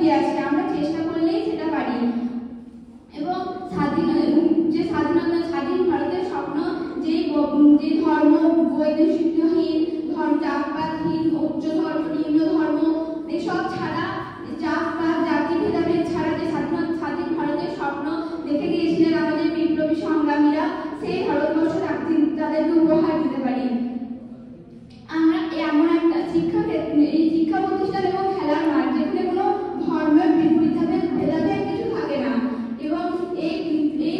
লুকিয়ে আছে, আমরা চেষ্টা করলেই সেটা পারি। এবং স্বাধীন ভারতের স্বপ্ন, যে ধর্ম বৈদেশিকহীন, জাতপাতহীন, উচ্চ ধর্ম নিম্ন ধর্ম এসব ছাড়া, জাতপাত জাতি ভেদাভেদ ছাড়া যে স্বাধীন ভারতের স্বপ্ন দেখে গিয়েছিলেন আমাদের বিপ্লবী সংগ্রামীরা, সেই ভারতবর্ষ তাদেরকে উপহার দিতে পারি। আমরা এমন একটা শিক্ষা প্রতিষ্ঠান এবং খেলার মাঠ যেখানে কোনো ধর্মের বিপরীত ভেদাভেদ কিছু থাকে না, এবং এই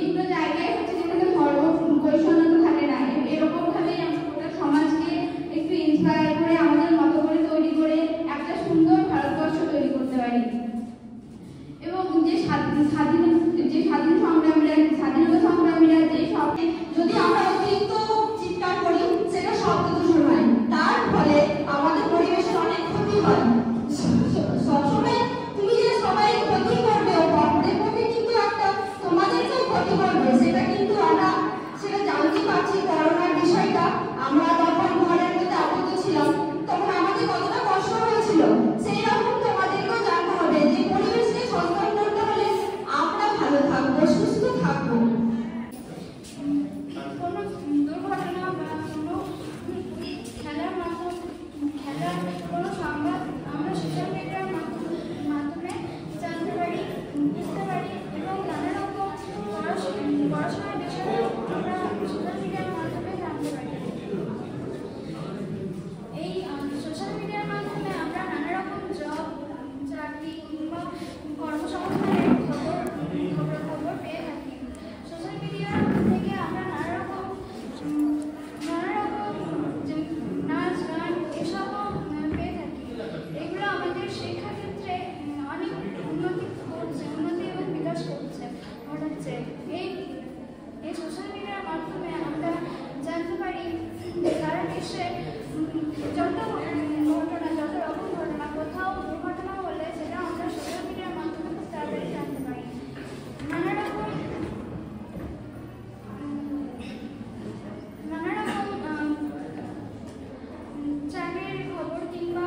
দুটো জায়গায় হচ্ছে যেখানে ধর্ম বৈষম্য থাকে না। এরকম ভাবে আমরা গোটা সমাজকে একটু ইন্সপায়ার করে আমাদের মতো করে তৈরি করে একটা সুন্দর ভারতবর্ষ তৈরি করতে পারি। এবং যে স্বাধীনতা সংগ্রামীরা যে স্বপ্নে, যদি আমরা অতিরিক্ত চিৎকার করি সেটা শব্দ দূষণ হয়, তার ফলে আমাদের পরিবেশের অনেক ক্ষতি হয়। সবসময় তুমি যে সবাই ক্ষতি করবে, অপরের পক্ষে কিন্তু একটা সমাজেরকেও ক্ষতি করবে, সেটা কিন্তু আমরা সেটা জানতে পারছি। করোনার বিষয়টা আমরা যখন ঘরের মধ্যে আবদ্ধ ছিলাম তখন আমাদের কতটা কষ্ট হয়েছিল, সেই রকম তোমাদেরকেও জানতে হবে যে পরিবেশকে সচেতন করতে হলে আমরা ভালো থাকবো, সুস্থ থাকবো। কোনো দুর্ঘটনা বা কোনো খেলার কোনো সংবাদ আমরা সোশ্যাল মিডিয়ার মাধ্যমে জানতে পারি, বুঝতে পারি, এবং নানা রকম পড়াশোনার বিষয়ে আমরা সোশ্যাল মিডিয়ার মাধ্যমে জানতে পারি। এই সোশ্যাল মিডিয়ার মাধ্যমে আমরা নানা রকম জব, চাকরি কিংবা কর্মসংস্থানের খবর পেয়ে থাকি। সোশ্যাল মিডিয়া থেকে আমরা নানা রকম নাচ গান এসবও পেয়ে থাকি। এগুলো আমাদের শিক্ষাক্ষেত্রে অনেক উন্নতি এবং বিকাশ ঘটাচ্ছে। এই সোশ্যাল মিডিয়ার মাধ্যমে আমরা জানতে পারি সারা বিশ্বে যত রকম ঘটনা, কোথাও দুর্ঘটনা হলে সেটা আমরা সোশ্যাল মিডিয়ার মাধ্যমে খুব তাড়াতাড়ি জানতে পারি। নানা রকম চাকরির খবর কিংবা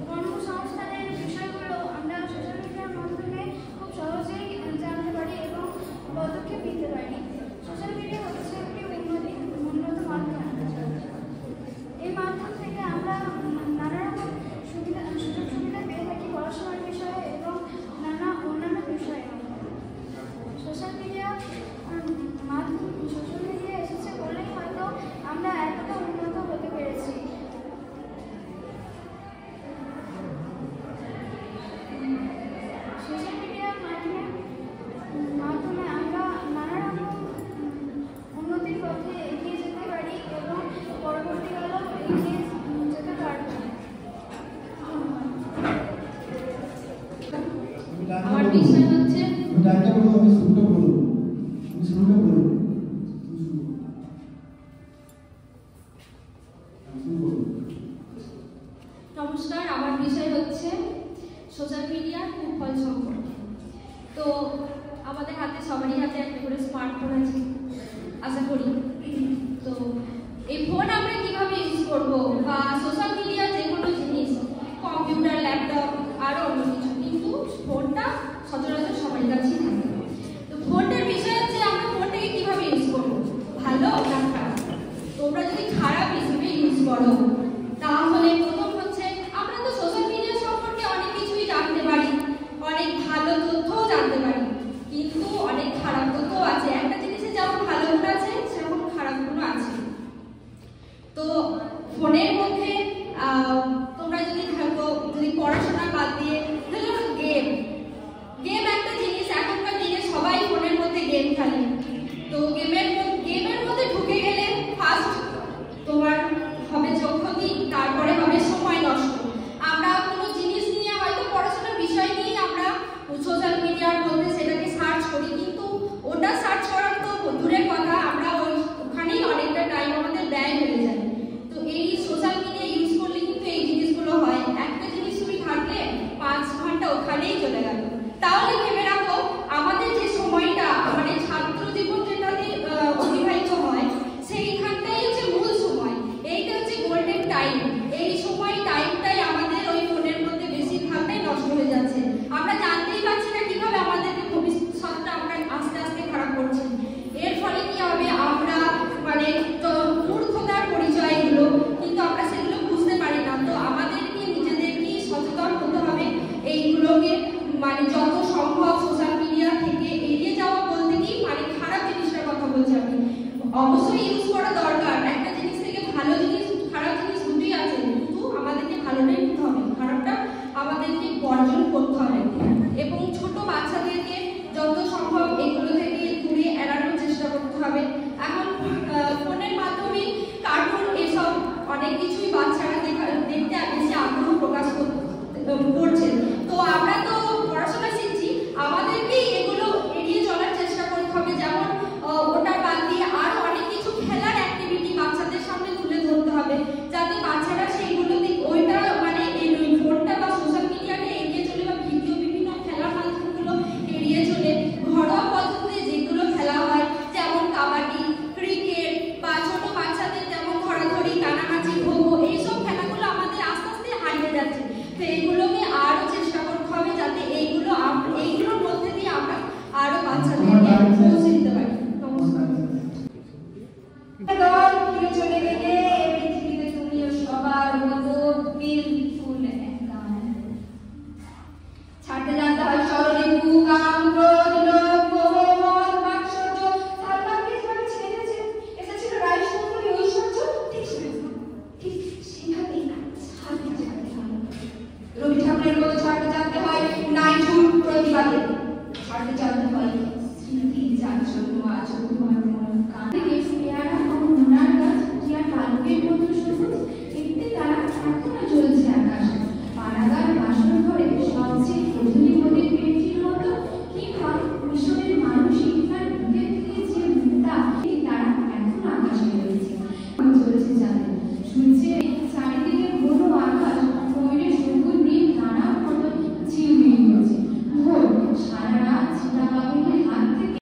কর্মসংস্থানের বিষয়গুলো আমরা সোশ্যাল মিডিয়ার মাধ্যমে খুব সহজেই জানতে পারি এবং পদক্ষেপ নিতে পারি। সোশ্যাল মিডিয়া হচ্ছে একটি উন্নত মাধ্যম। এই মাধ্যম থেকে আমরা নানা রকম সুযোগ সুবিধা পেয়ে থাকি পড়াশোনার বিষয়ে এবং অন্যান্য বিষয়ে। সোশ্যাল মিডিয়া এসেছে বলেই হয়তো আমরা এতটা উন্নত হতে পেরেছি। সোশ্যাল মিডিয়ার মাধ্যমে আমরা নানা রকম উন্নতির পথে এগিয়ে যেতে পারি এবং পরবর্তীকালেও এগিয়ে যেতে পারব। আমার বিষয় হচ্ছে নমস্কার, আমার বিষয় হচ্ছে সোশ্যাল মিডিয়ার কুফল সম্পর্কে। তো আমাদের হাতে সবারই হাতে একটা করে স্মার্টফোন আছে আশা করি। তো এই ফোন আমরা কিভাবে ইউজ করবো, বা সোশ্যাল মিডিয়া যে কোনো জিনিস, কম্পিউটার, ল্যাপটপ আরো অন্য কিছু, কিন্তু ফোনটা সচরাচর সবার কাছেই থাকে। তো ফোনটার বিষয় হচ্ছে আমরা ফোনটাকে কিভাবে ইউজ করবো, ভালো না খারাপ। তোমরা যদি খারাপ হিসেবে ইউজ করো তাহলে প্রথম হচ্ছে আমরা তো সোশ্যাল মিডিয়া সম্পর্কে অনেক কিছুই জানতে পারি, অনেক ভালো তথ্যও জানতে পারি, কিন্তু অনেক খারাপ তথ্যও আছে। একটা জিনিসে যেমন ভালো গুণ আছে সেরকম খারাপ গুণ আছে। তো ফোনের মধ্যে তোমরা যদি পড়াশোনা বাদ দিয়ে গেম একটা জিনিস, এখনকার দিনে সবাই ফোনের মধ্যে গেম খেলে। তো গেমের মধ্যে ঢুকে গেলে ফার্স্ট তোমার হবে চোখ ক্ষতি, তারপরে হবে সময় নষ্ট। আমরা কোনো জিনিস নিয়ে হয়তো পড়াশোনার বিষয় নিয়ে আমরা সোশ্যাল মিডিয়ার মধ্যে সেটাকে সার্চ করি, কিন্তু ওটা সার্চ করার তো দূরের কথা, আমরা ওখানেই অনেকটা টাইম আমাদের ব্যয় হয়ে যায়। তো এই সোশ্যাল মিডিয়া ইউজ করলে কিন্তু এই জিনিসগুলো হয়। একটা জিনিস তুমি ঘাটলে 5 ঘন্টা ওখানেই চলে গেল। তাহলে ভেবে রাখো আমাদের যে সময়টা মানে ছাত্র জীবন যেটাতে অতিবাহিত হয় সেইখানটাই হচ্ছে মূল সময়, এইটা হচ্ছে গোল্ডেন টাইম। এই সময় টাইমটাই আমাদের ওই ফোনের মধ্যে বেশিরভাগটাই নষ্ট হয়ে যাচ্ছে। আমরা অবশ্যই ইউজ করা দরকার। একটা জিনিস থেকে ভালো জিনিস খারাপ জিনিস দুটোই আছে, কিন্তু আমাদেরকে ভালোটাই নিতে হবে, খারাপটা আমাদেরকে বর্জন করতে হবে। এবং ছোট বাচ্চাদেরকে যত সম্ভব এগুলো থেকে দূরে এড়ানোর চেষ্টা করতে হবে। এখন ফোনের মাধ্যমে কার্টুন এসব অনেক কিছুই বাচ্চারা দেখতে বেশি আগ্রহ প্রকাশ করছে। তো আমরা তো পড়াশোনা শিখছি, আমাদেরকেই এগুলো এড়িয়ে চলার চেষ্টা করতে হবে। যেমন ওটা বাদ দিয়ে আরো অনেক কিছু খেলার অ্যাক্টিভিটি বাচ্চাদের সামনে তুলে ধরতে হবে, যাতে বাচ্চারা সেইগুলো ওইটা মানে ফোনটা বা সোশ্যাল মিডিয়াকে এড়িয়ে চলে বা ভিডিও বিভিন্ন খেলার মাধ্যমগুলো এড়িয়ে চলে ঘরোয়া পদ্ধতিতে যেগুলো খেলা হয়, যেমন কাবাডি, ক্রিকেট বা ছোট বাচ্চাদের যেমন ধরাধরি, কানামাছি, খো-খো, এইসব খেলাগুলো আমাদের আস্তে আস্তে হারিয়ে যাচ্ছে। তো এইগুলোকে আরো চেষ্টা করতে হবে যাতে এইগুলোর মধ্যে দিয়ে আমরা আরো বাচ্চাদেরকে পৌঁছে দিতে পারি। চলে গেলে পৃথিবীতে তুমিও সবার মতো বিউটিফুল একটা ছাড়তে জানতে হয় সরলিপু, কাম, ক্রোধ, লোভ, মোহ, মদ, মাৎসর্য, তারপরে যেভাবে ছেড়েছে এসেছিল রাজসুন্দরী ঐশ্বর্য, ঠিক সেভাবেই ছাড়তে হয়। রবি ঠাকুরের মতো ছাড়তে জানতে হয় নাইটহুড প্রতিবাদে, ছাড়তে জানতে হয় স্মৃতি যার জন্য আজ তোমার